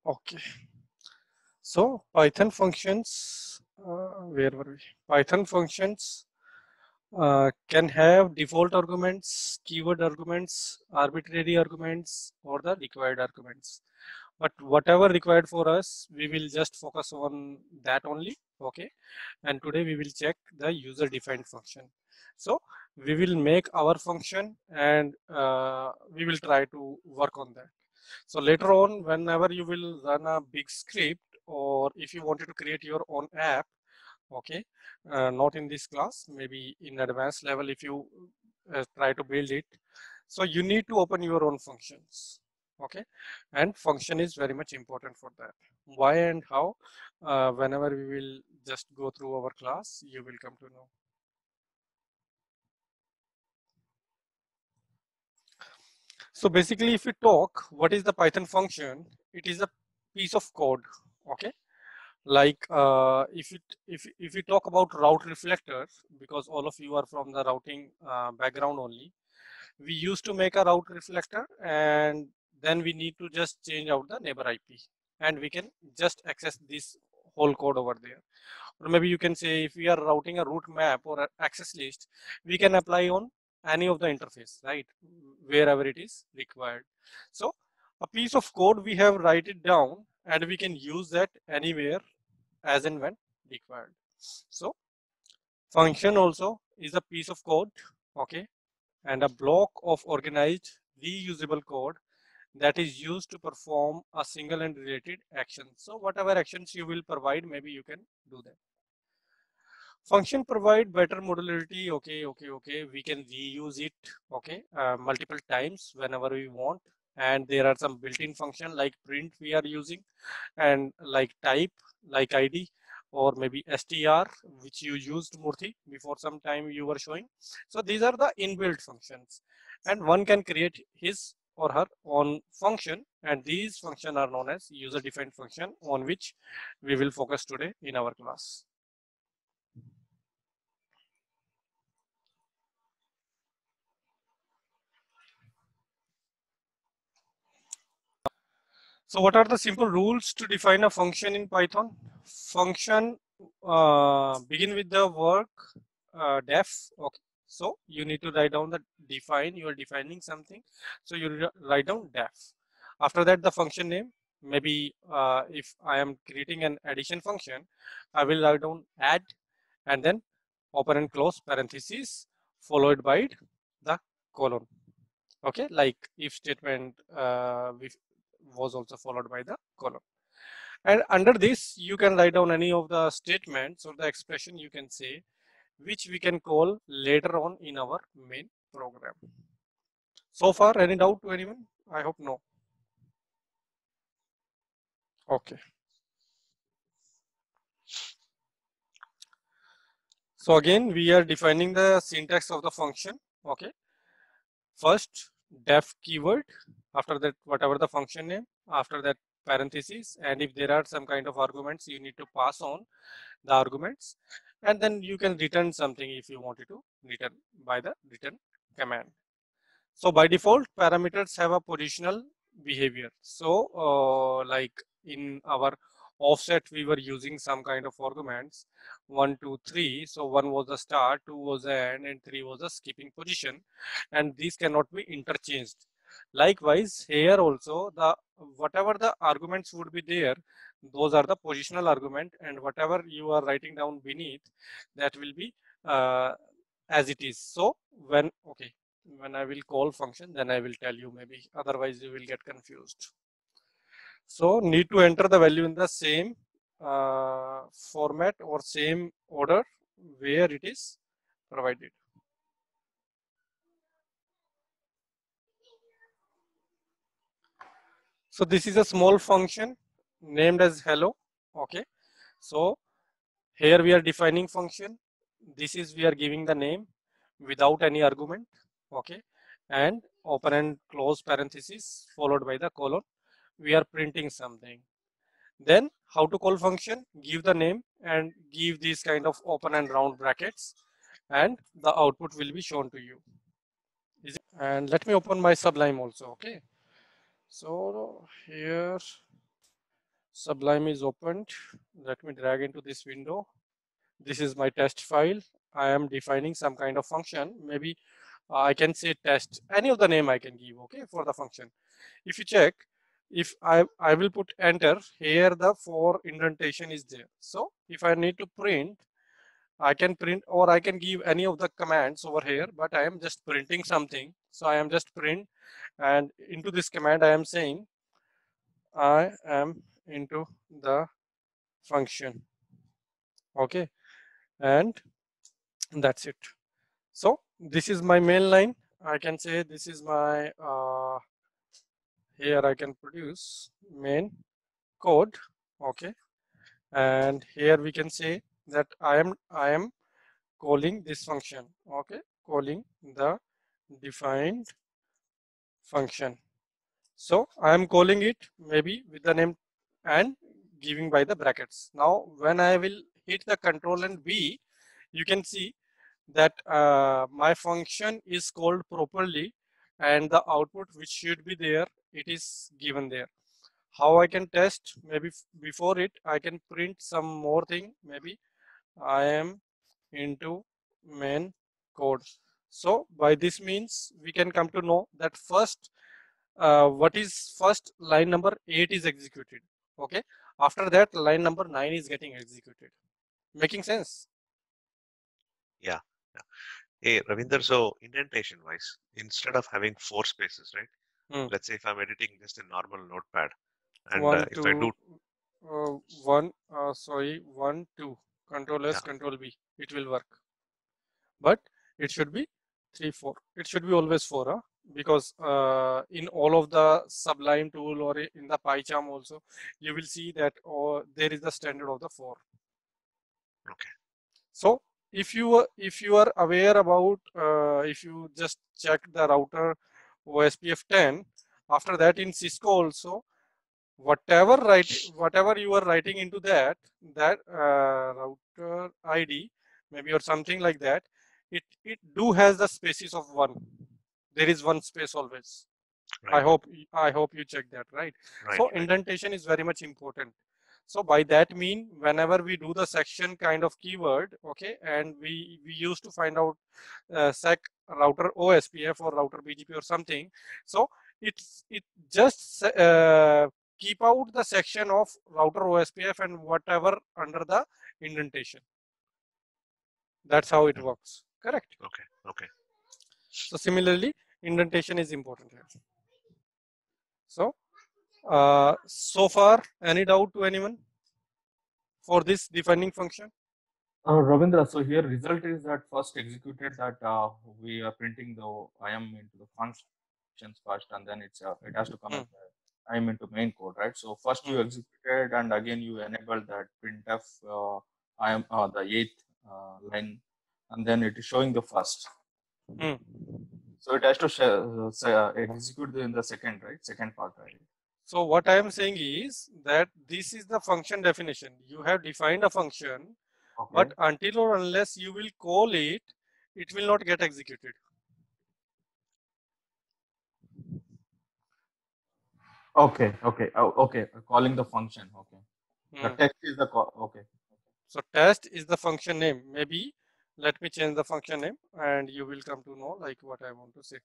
Okay. So Python functions, where were we? Python functions can have default arguments, keyword arguments, arbitrary arguments, or the required arguments. But whatever required for us, we will just focus on that only. Okay. And today we will check the user defined function. So we will make our function and we will try to work on that. So later on, whenever you will run a big script, or if you wanted to create your own app, okay, not in this class, maybe in advanced level, if you try to build it, so you need to open your own functions. Okay, and function is very much important for that. Why and how, whenever we will just go through our class, you will come to know. So basically, if we talk, what is the Python function? It is a piece of code. Okay, like if we talk about route reflector, because all of you are from the routing background only, we used to make a route reflector, and then we need to just change out the neighbor IP, and we can just access this whole code over there. Or maybe you can say, if we are routing a route map or access list, we can apply on any of the interface, right, wherever it is required. So a piece of code, we have write it down, and we can use that anywhere as and when required. So function also is a piece of code, okay, and a block of organized reusable code that is used to perform a single and related action. So whatever actions you will provide, maybe you can do that. Function provide better modularity. Okay. We can reuse it, okay, multiple times whenever we want. And there are some built-in function like print we are using, and like type, like ID, or maybe str, which you used, Murthy, before some time you were showing. So these are the inbuilt functions, and one can create his or her own function, and these functions are known as user-defined function, on which we will focus today in our class. So what are the simple rules to define a function in Python? Function begin with the word def. Okay. So you need to write down the define. You are defining something. So you write down def. After that, the function name. Maybe if I am creating an addition function, I will write down add, and then open and close parentheses followed by the colon. Okay, like if statement was also followed by the colon. And under this, you can write down any of the statements or the expression you can say, which we can call later on in our main program. So far, any doubt to anyone? I hope no. Okay. So again, we are defining the syntax of the function. Okay. First, def keyword. After that, whatever the function name. After that, parentheses. And if there are some kind of arguments, you need to pass on the arguments, and then you can return something if you wanted to return by the return command. So by default, parameters have a positional behavior. So like in our offset, we were using some kind of arguments, 1 2 3. So 1 was the start, 2 was the end, and 3 was the skipping position, and these cannot be interchanged. Likewise, here also, the whatever the arguments would be there, those are the positional argument, and whatever you are writing down beneath, that will be as it is. So when I will call function, then I will tell you, maybe otherwise you will get confused. So need to enter the value in the same format or same order where it is provided. So this is a small function named as hello. Okay. So here we are defining function. This is we are giving the name without any argument. Okay. And open and close parenthesis followed by the colon. We are printing something. Then how to call function, give the name and give these kind of open and round brackets, and the output will be shown to you. And let me open my Sublime also. Okay. So here Sublime is opened. Let me drag into this window. This is my test file. I am defining some kind of function. Maybe I can say test, any of the name I can give, okay, for the function. If you check, if I will put enter, here the for indentation is there. So if I need to print, I can print, or I can give any of the commands over here, but I am just printing something. So I am just print, and into this command I am saying I am into the function, okay, and that's it. So this is my main line. I can say this is my here I can produce main code, okay, and here we can say that I am calling this function, okay, calling the defined function. So I am calling it maybe with the name and giving by the brackets. Now when I will hit the control and B, you can see that my function is called properly, and the output which should be there, it is given there. How I can test? Maybe before it I can print some more thing. Maybe I am into main code. So by this means we can come to know that first what is first, line number 8 is executed, okay, after that line number 9 is getting executed. Making sense? Yeah. Hey, Ravinder, so indentation wise, instead of having 4 spaces, right? Let's say if I'm editing just a normal notepad, and One, if I do, two, one, sorry, 1, 2, control S, yeah, control B, it will work. But it should be 3, 4. It should be always 4, huh? Because in all of the Sublime tool or in the PyCharm also, you will see that there is the standard of the 4. okay, So if you are aware about if you just check the router OSPF 10, after that in Cisco also, whatever you are writing into that router ID maybe or something like that, it do has the spaces of 1. There is 1 space always. right, I hope you check that, right? right, So right. indentation is very much important. So by that mean, whenever we do the section kind of keyword, okay, and we used to find out sec router OSPF or router BGP or something. So it just keep out the section of router OSPF and whatever under the indentation. That's how it Mm, works. Correct. okay, okay. So similarly, indentation is important here. So so far, any doubt to anyone for this defining function? Ravindra, so here result is that first executed that we are printing the I am into the functions first, and then it has to come as Hmm, I am into main code, right? So first you hmm, executed, and again you enabled that printf I am the eighth line, and then it is showing the first. hmm. So it has to execute in the second, right? Second part, right? So what I am saying is that this is the function definition. You have defined a function, but Okay. until or unless you will call it, it will not get executed. Okay. Okay. Oh, okay. Calling the function. Okay. The Hmm. text is the call. Okay. So test is the function name. Maybe let me change the function name and you will come to know like what I want to say.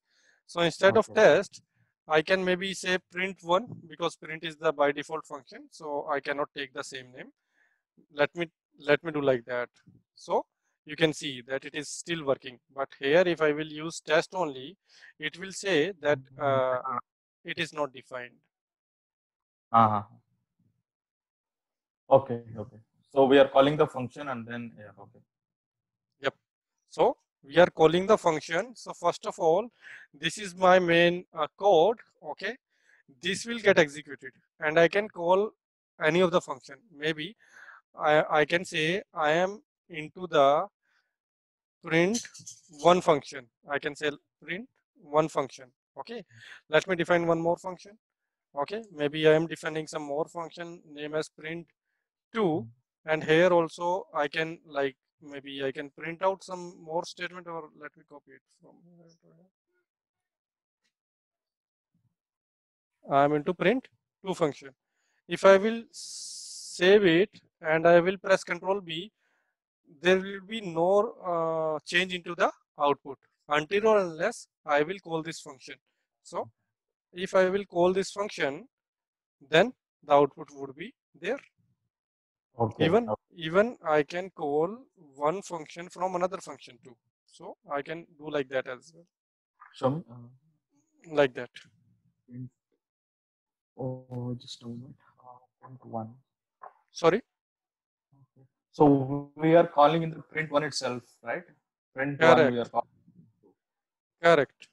So instead of Okay. test, I can maybe say print 1 because print is the by default function. So I cannot take the same name. Let me do like that. So you can see that it is still working. But here if I will use test only, it will say that it is not defined. Uh-huh. Okay. Okay. So we are calling the function, and then yeah. Okay. Yep. So we are calling the function. So first of all, this is my main code. Okay. This will get executed and I can call any of the function. Maybe I can say I am into the print 1 function. I can say print 1 function. Okay. Let me define one more function. Okay. Maybe I am defining some more function name as print 2, and here also I can like maybe I can print out some more statement, or let me copy it from here to here. I'm into print 2 function. If I will save it and I will press Control B, there will be no change into the output until or unless I will call this function. So if I will call this function, then the output would be there. Okay. Even I can call one function from another function too. So I can do like that as well. Show me. Like that. Oh, just a moment. Print one. Sorry. Okay. So we are calling in the print one itself, right? Print one we are calling. Correct.